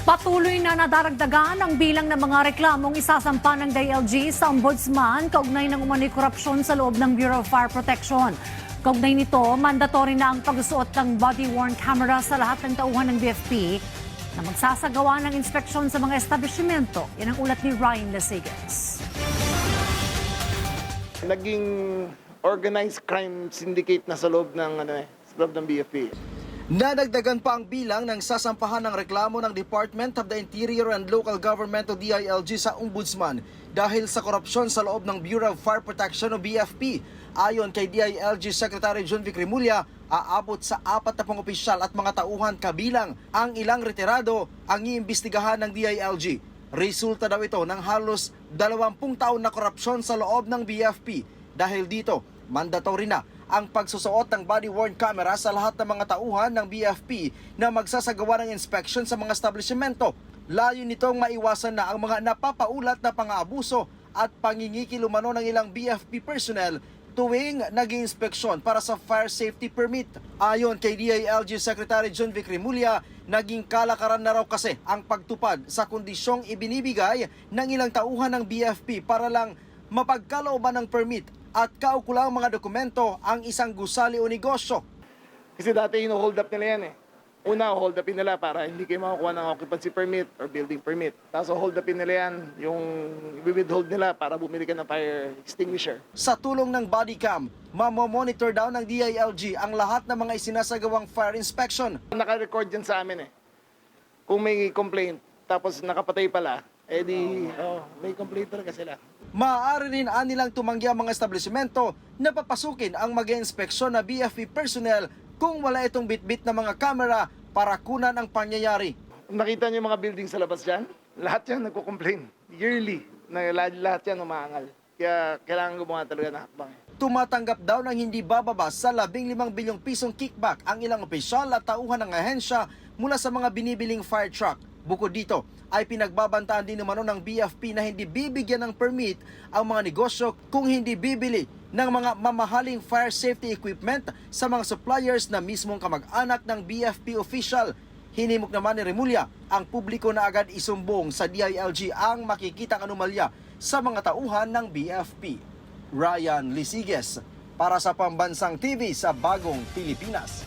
Patuloy na nadaragdagan ang bilang ng mga reklamong isasampa ng DILG sa Ombudsman kaugnay ng umano'y korupsyon sa loob ng Bureau of Fire Protection. Kaugnay nito, mandatory na ang pagsusuot ng body-worn camera sa lahat ng tauhan ng BFP na magsasagawa ng inspeksyon sa mga establishmento. Yan ang ulat ni Ryan Lasigas. Naging organized crime syndicate na sa loob ng BFP. Nadagdagan pa ang bilang ng sasampahan ng reklamo ng Department of the Interior and Local Government o DILG sa Ombudsman dahil sa korupsyon sa loob ng Bureau of Fire Protection o BFP. Ayon kay DILG Secretary John Vic Remulla, aabot sa 40 opisyal at mga tauhan kabilang ang ilang retirado ang iimbestigahan ng DILG. Resulta daw ito ng halos 20 taon na korupsyon sa loob ng BFP. Dahil dito, mandatory na ang pagsusuot ng body-worn camera sa lahat ng mga tauhan ng BFP na magsasagawa ng inspection sa mga establishmento. Layo nitong maiwasan na ang mga napapaulat na pang-aabuso at pangingikilumano ng ilang BFP personnel tuwing nag-iinspeksyon para sa fire safety permit. Ayon kay DILG Secretary John Vic Remulla, naging kalakaran na raw kasi ang pagtupad sa kondisyong ibinibigay ng ilang tauhan ng BFP para lang mapagkalooban ng permit at kaukulang mga dokumento ang isang gusali o negosyo. Kasi dati hold up nila yan eh. Una, hold upin nila para hindi kayo makakuha ng occupancy permit or building permit. Tapos hold upin nila yan, yung i-withhold nila para bumili ka ng fire extinguisher. Sa tulong ng body cam, mamomonitor daw ng DILG ang lahat ng mga isinasagawang fire inspection. Naka-record yan sa amin eh. Kung may complaint, tapos nakapatay pala, may complaint talaga sila. Maaari rin nilang tumanggi ang mga establishmento na papasukin ang mag-inspeksyon na BFP personnel kung wala itong bitbit na mga kamera para kunan ang pangyayari. Nakita niyo yung mga building sa labas dyan? Lahat yan nagko-complain. Yearly, lahat yan umaangal. Kaya kailangan gumawa talaga ng hakbang. Tumatanggap daw ng hindi bababa sa 15 bilyong pisong kickback ang ilang opisyal at tauhan ng ahensya mula sa mga binibiling fire truck. Bukod dito, ay pinagbabantaan din naman ng BFP na hindi bibigyan ng permit ang mga negosyo kung hindi bibili ng mga mamahaling fire safety equipment sa mga suppliers na mismong kamag-anak ng BFP official. Hinimok naman ni Remulla ang publiko na agad isumbong sa DILG ang makikitang anomalya sa mga tauhan ng BFP. Ryan Lisigas para sa Pambansang TV sa Bagong Pilipinas.